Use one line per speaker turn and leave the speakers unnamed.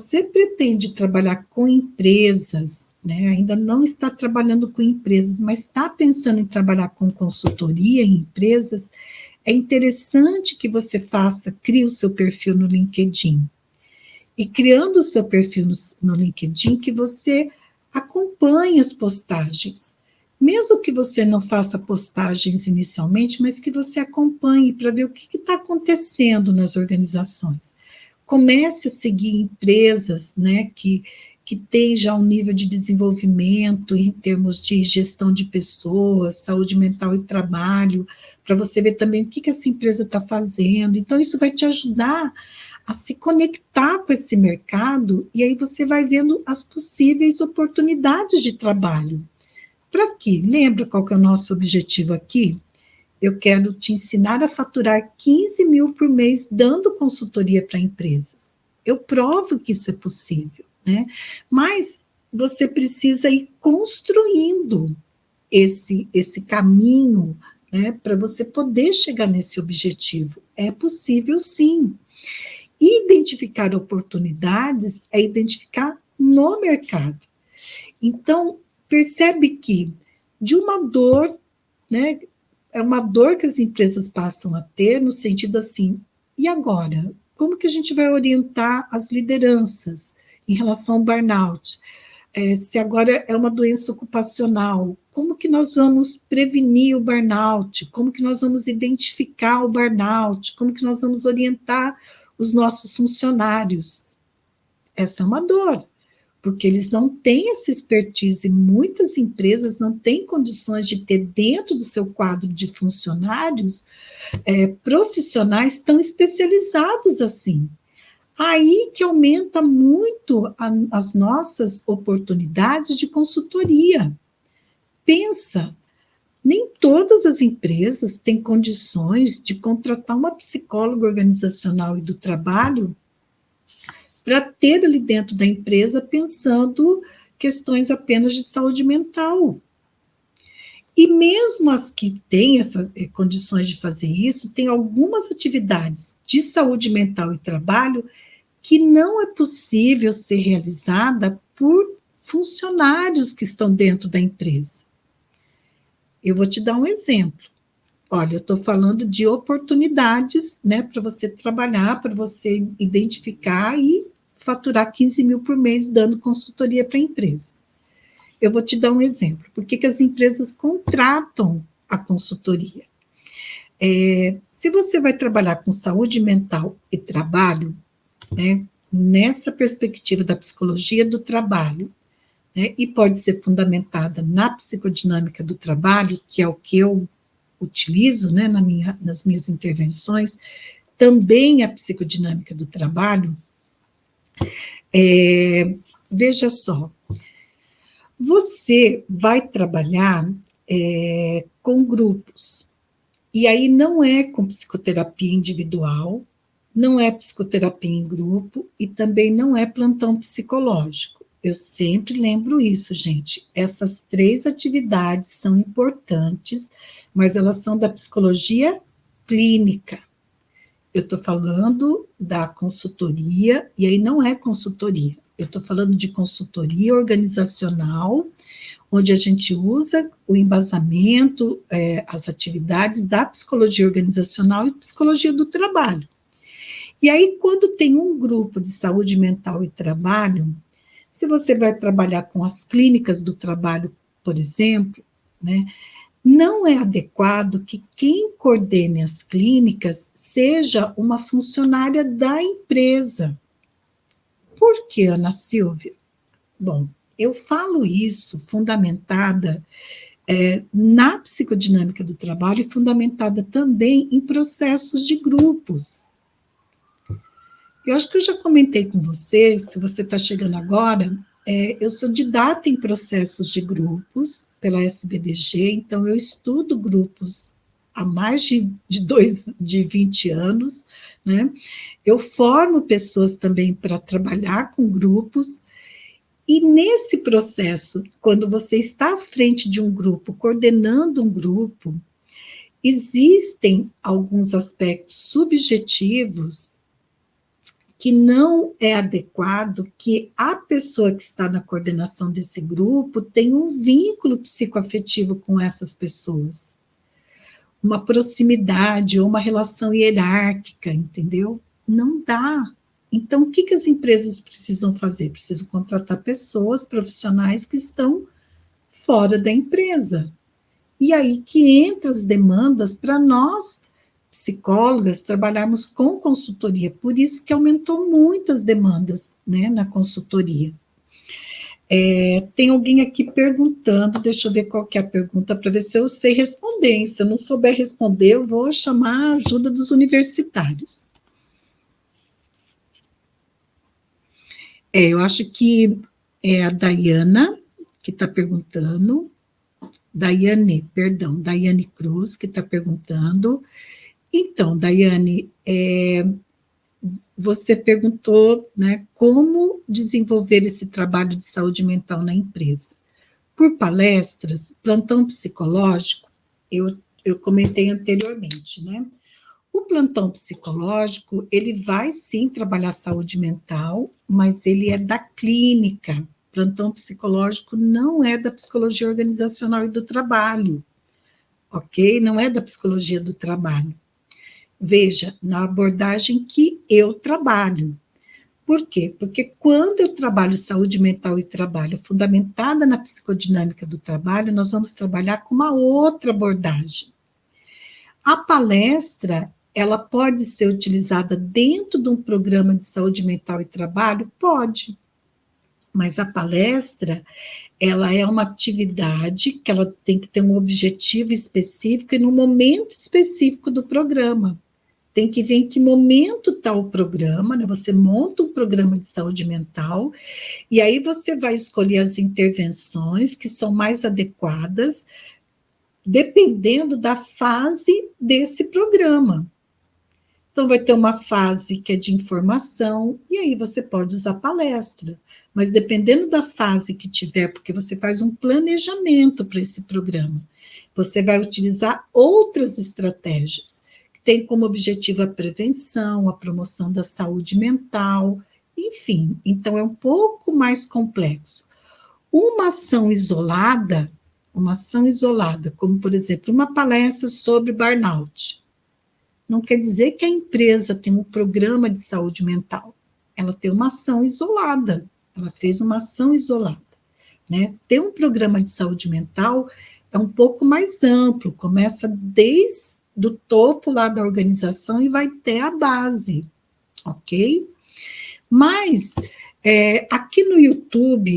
você pretende trabalhar com empresas, né, ainda não está trabalhando com empresas, mas está pensando em trabalhar com consultoria em empresas, é interessante que você crie o seu perfil no LinkedIn. E criando o seu perfil no LinkedIn, que você acompanhe as postagens. Mesmo que você não faça postagens inicialmente, mas que você acompanhe para ver o que está acontecendo nas organizações. Comece a seguir empresas, né, que têm já um nível de desenvolvimento em termos de gestão de pessoas, saúde mental e trabalho, para você ver também o que essa empresa está fazendo. Então, isso vai te ajudar a se conectar com esse mercado, e aí você vai vendo as possíveis oportunidades de trabalho. Para quê? Lembra qual que é o nosso objetivo aqui? Eu quero te ensinar a faturar 15 mil por mês dando consultoria para empresas. Eu provo que isso é possível, né? Mas você precisa ir construindo esse caminho, né, para você poder chegar nesse objetivo. É possível, sim. Identificar oportunidades é identificar no mercado. Então, percebe que de uma dor, né, é uma dor que as empresas passam a ter no sentido assim, e agora? Como que a gente vai orientar as lideranças em relação ao burnout? Se agora é uma doença ocupacional, como que nós vamos prevenir o burnout? Como que nós vamos identificar o burnout? Como que nós vamos orientar os nossos funcionários? Essa é uma dor, porque eles não têm essa expertise, muitas empresas não têm condições de ter dentro do seu quadro de funcionários profissionais tão especializados assim. Aí que aumenta muito as nossas oportunidades de consultoria. Pensa, nem todas as empresas têm condições de contratar uma psicóloga organizacional e do trabalho para ter ali dentro da empresa pensando questões apenas de saúde mental. E mesmo as que têm essas condições de fazer isso, tem algumas atividades de saúde mental e trabalho que não é possível ser realizada por funcionários que estão dentro da empresa. Eu vou te dar um exemplo. Olha, eu estou falando de oportunidades, né, para você trabalhar, para você identificar e faturar 15 mil por mês dando consultoria para empresas. Eu vou te dar um exemplo. Por que as empresas contratam a consultoria? Se você vai trabalhar com saúde mental e trabalho, né, nessa perspectiva da psicologia do trabalho, né, e pode ser fundamentada na psicodinâmica do trabalho, que é o que eu utilizo, né, nas minhas intervenções, também a psicodinâmica do trabalho. Veja só, você vai trabalhar com grupos, e aí não é com psicoterapia individual, não é psicoterapia em grupo e também não é plantão psicológico. Eu sempre lembro isso, gente. Essas 3 atividades são importantes, mas elas são da psicologia clínica. Eu estou falando da consultoria, e aí não é consultoria. Eu estou falando de consultoria organizacional, onde a gente usa o embasamento, as atividades da psicologia organizacional e psicologia do trabalho. E aí, quando tem um grupo de saúde mental e trabalho, se você vai trabalhar com as clínicas do trabalho, por exemplo, né, não é adequado que quem coordene as clínicas seja uma funcionária da empresa. Por que, Ana Silvia? Bom, eu falo isso fundamentada na psicodinâmica do trabalho e fundamentada também em processos de grupos. Eu acho que eu já comentei com você, se você está chegando agora, eu sou didata em processos de grupos pela SBDG, então eu estudo grupos há mais de 20 anos, né? Eu formo pessoas também para trabalhar com grupos, e nesse processo, quando você está à frente de um grupo, coordenando um grupo, existem alguns aspectos subjetivos que não é adequado que a pessoa que está na coordenação desse grupo tenha um vínculo psicoafetivo com essas pessoas, uma proximidade ou uma relação hierárquica, entendeu? Não dá. Então, o que as empresas precisam fazer? Precisam contratar pessoas, profissionais que estão fora da empresa. E aí que entra as demandas para nós, psicólogas, trabalharmos com consultoria. Por isso que aumentou muitas demandas, né, na consultoria. Tem alguém aqui perguntando, deixa eu ver qual que é a pergunta, para ver se eu sei responder. Se eu não souber responder, eu vou chamar a ajuda dos universitários. Eu acho que é a Daiane que está perguntando. Daiane Cruz, que está perguntando. Então, Daiane, você perguntou, né, como desenvolver esse trabalho de saúde mental na empresa. Por palestras, plantão psicológico, eu comentei anteriormente, né? O plantão psicológico, ele vai sim trabalhar saúde mental, mas ele é da clínica. Plantão psicológico não é da psicologia organizacional e do trabalho, ok? Não é da psicologia do trabalho. Veja, na abordagem que eu trabalho. Por quê? Porque quando eu trabalho saúde mental e trabalho fundamentada na psicodinâmica do trabalho, nós vamos trabalhar com uma outra abordagem. A palestra, ela pode ser utilizada dentro de um programa de saúde mental e trabalho? Pode. Mas a palestra, ela é uma atividade que ela tem que ter um objetivo específico e no momento específico do programa. Tem que ver em que momento está o programa, né? Você monta um programa de saúde mental e aí você vai escolher as intervenções que são mais adequadas dependendo da fase desse programa. Então, vai ter uma fase que é de informação, e aí você pode usar palestra. Mas dependendo da fase que tiver, porque você faz um planejamento para esse programa, você vai utilizar outras estratégias, que tem como objetivo a prevenção, a promoção da saúde mental, enfim. Então, é um pouco mais complexo. Uma ação isolada, como, por exemplo, uma palestra sobre burnout, não quer dizer que a empresa tem um programa de saúde mental. Ela tem uma ação isolada. Ela fez uma ação isolada, né? Ter um programa de saúde mental é um pouco mais amplo. Começa desde o topo lá da organização e vai até a base, ok? Mas aqui no YouTube